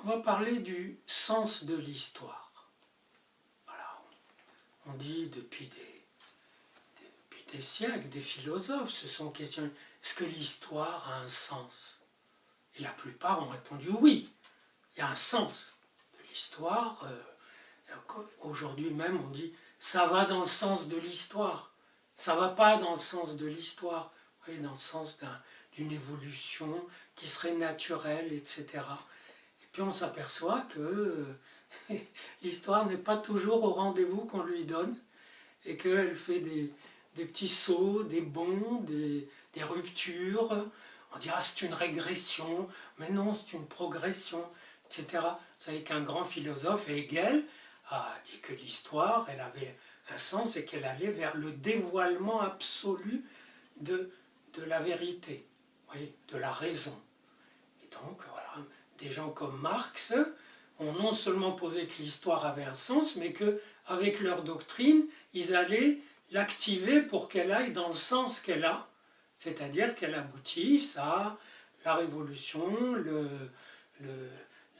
On va parler du sens de l'histoire. Voilà. On dit depuis des siècles, des philosophes se sont questionnés, est-ce que l'histoire a un sens? Et la plupart ont répondu oui, il y a un sens de l'histoire. Aujourd'hui même on dit, ça va dans le sens de l'histoire. Ça ne va pas dans le sens de l'histoire, oui, dans le sens d'une évolution qui serait naturelle, etc. Et puis on s'aperçoit que l'histoire n'est pas toujours au rendez-vous qu'on lui donne, et qu'elle fait des petits sauts, des bonds, des ruptures. On dira c'est une régression, mais non, c'est une progression, etc. Vous savez qu'un grand philosophe, Hegel, a dit que l'histoire, elle avait un sens et qu'elle allait vers le dévoilement absolu de la vérité, oui, de la raison. Et donc, voilà, des gens comme Marx ont non seulement posé que l'histoire avait un sens, mais qu'avec leur doctrine, ils allaient l'activer pour qu'elle aille dans le sens qu'elle a, c'est-à-dire qu'elle aboutisse à la révolution,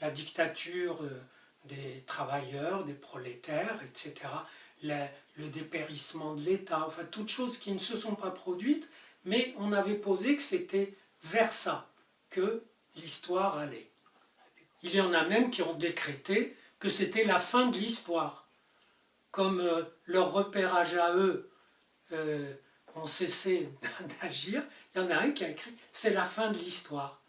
la dictature des travailleurs, des prolétaires, etc., le dépérissement de l'État, enfin toutes choses qui ne se sont pas produites, mais on avait posé que c'était vers ça que l'histoire allait. Il y en a même qui ont décrété que c'était la fin de l'histoire. Comme leur repérage à eux ont cessé d'agir, il y en a un qui a écrit « c'est la fin de l'histoire ».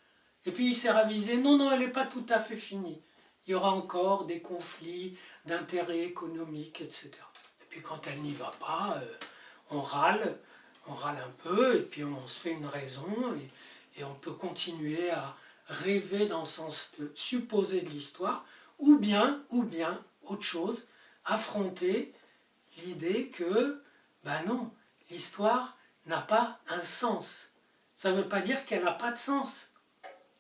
Et puis il s'est ravisé « non, non, elle n'est pas tout à fait finie. Il y aura encore des conflits d'intérêts économiques, etc. » Et puis quand elle n'y va pas, on râle un peu, et puis on se fait une raison, et on peut continuer à rêver dans le sens de supposer de l'histoire, ou bien, autre chose, affronter l'idée que, ben non, l'histoire n'a pas un sens. Ça ne veut pas dire qu'elle n'a pas de sens.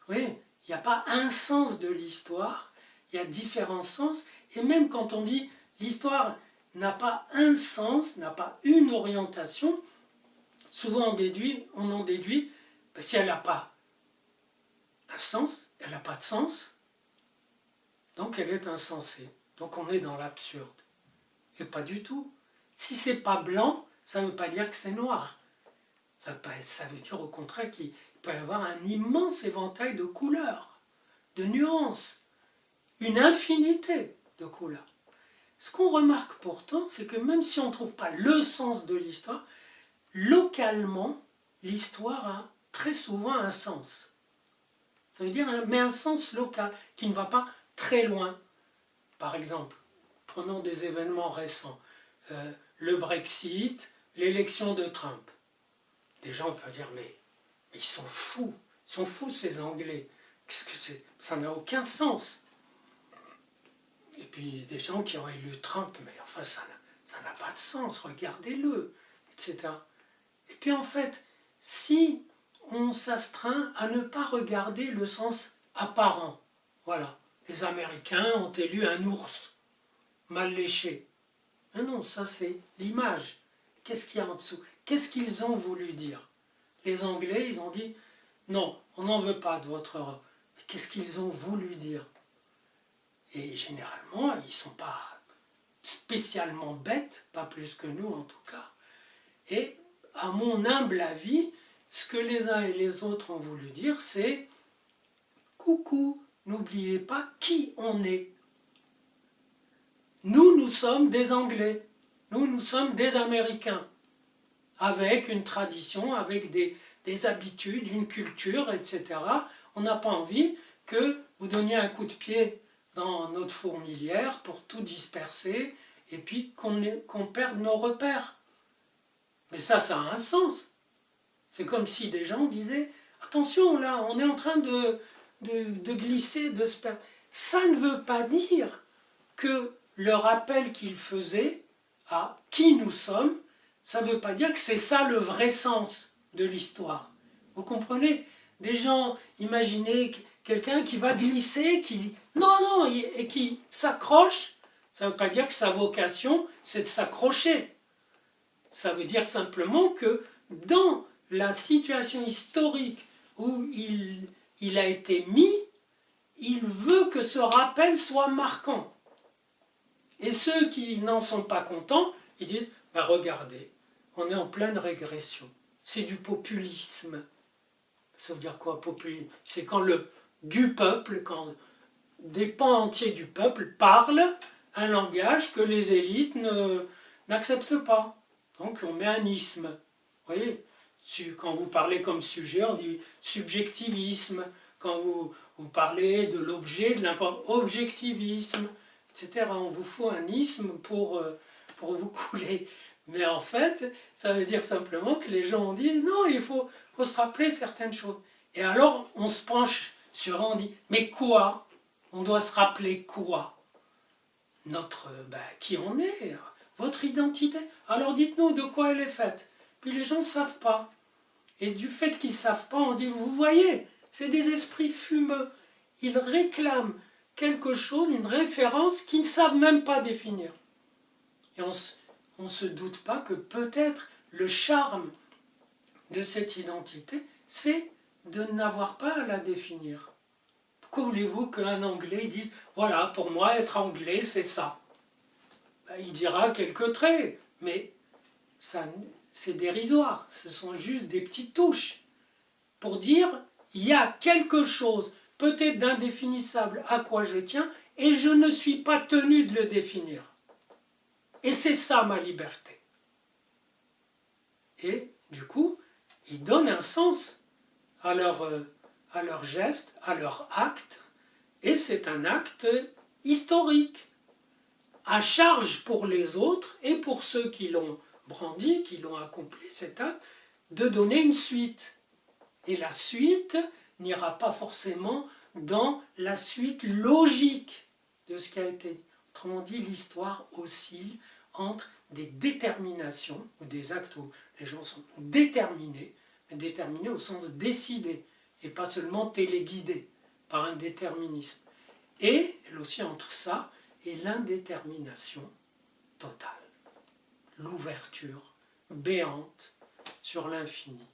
Oui, il n'y a pas un sens de l'histoire, il y a différents sens, et même quand on dit l'histoire n'a pas un sens, n'a pas une orientation, souvent on en déduit, ben si elle n'a pas un sens, elle n'a pas de sens, donc elle est insensée. Donc on est dans l'absurde. Et pas du tout. Si c'est pas blanc, ça ne veut pas dire que c'est noir. Ça veut dire au contraire qu'il peut y avoir un immense éventail de couleurs, de nuances, une infinité de couleurs. Ce qu'on remarque pourtant, c'est que même si on ne trouve pas le sens de l'histoire, localement, l'histoire a très souvent un sens. Ça veut dire, mais un sens local, qui ne va pas très loin. Par exemple, prenons des événements récents. Le Brexit, l'élection de Trump. Des gens peuvent dire, mais ils sont fous ces Anglais. Qu'est-ce que c'est? Ça n'a aucun sens. Et puis des gens qui ont élu Trump, mais enfin ça n'a pas de sens, regardez-le, etc. Et puis en fait, si on s'astreint à ne pas regarder le sens apparent, voilà, les Américains ont élu un ours mal léché. Mais non, ça c'est l'image. Qu'est-ce qu'il y a en dessous? Qu'est-ce qu'ils ont voulu dire? Les Anglais, ils ont dit, non, on n'en veut pas de votre Europe. Mais qu'est-ce qu'ils ont voulu dire? Et généralement, ils ne sont pas spécialement bêtes, pas plus que nous en tout cas. Et à mon humble avis, ce que les uns et les autres ont voulu dire, c'est « Coucou, n'oubliez pas qui on est. Nous sommes des Anglais, nous sommes des Américains, avec une tradition, avec des habitudes, une culture, etc. On n'a pas envie que vous donniez un coup de pied dans notre fourmilière pour tout disperser et puis qu'on perde nos repères. » Mais ça a un sens. C'est comme si des gens disaient « Attention, là, on est en train de glisser, de se perdre. » Ça ne veut pas dire que le rappel qu'ils faisaient à qui nous sommes, ça ne veut pas dire que c'est ça le vrai sens de l'histoire. Vous comprenez? Des gens, imaginez quelqu'un qui va glisser, qui dit non, et qui s'accroche, ça ne veut pas dire que sa vocation, c'est de s'accrocher. Ça veut dire simplement que dans la situation historique où il a été mis, il veut que ce rappel soit marquant. Et ceux qui n'en sont pas contents, ils disent, ben regardez, on est en pleine régression. C'est du populisme. Ça veut dire quoi, populisme? C'est quand du peuple, quand des pans entiers du peuple parlent un langage que les élites n'acceptent pas. Donc on met un isme. Vous voyez, quand vous parlez comme sujet, on dit subjectivisme. Quand vous parlez de l'objet, de objectivisme, etc. On vous fout un isme pour vous couler. Mais en fait, ça veut dire simplement que les gens ont dit non, il faut se rappeler certaines choses. Et alors, on se penche sur eux, on dit mais quoi? On doit se rappeler quoi? Qui on est, votre identité. Alors dites-nous de quoi elle est faite. Puis les gens ne savent pas. Et du fait qu'ils ne savent pas, on dit vous voyez, c'est des esprits fumeux. Ils réclament quelque chose, une référence qu'ils ne savent même pas définir. Et on ne se doute pas que peut-être le charme de cette identité, c'est de n'avoir pas à la définir. Pourquoi voulez-vous qu'un Anglais dise « Voilà, pour moi, être Anglais, c'est ça ». Il dira quelques traits, mais c'est dérisoire. Ce sont juste des petites touches pour dire « Il y a quelque chose, peut-être d'indéfinissable, à quoi je tiens, et je ne suis pas tenu de le définir. Et c'est ça ma liberté. » Et du coup, ils donnent un sens à leurs gestes, à leurs actes, et c'est un acte historique, à charge pour les autres et pour ceux qui l'ont brandi, qui l'ont accompli cet acte, de donner une suite. Et la suite n'ira pas forcément dans la suite logique de ce qui a été dit. Autrement dit, l'histoire oscille entre des déterminations, ou des actes où les gens sont déterminés, mais déterminés au sens décidé, et pas seulement téléguidés par un déterminisme. Et aussi entre ça et l'indétermination totale, l'ouverture béante sur l'infini.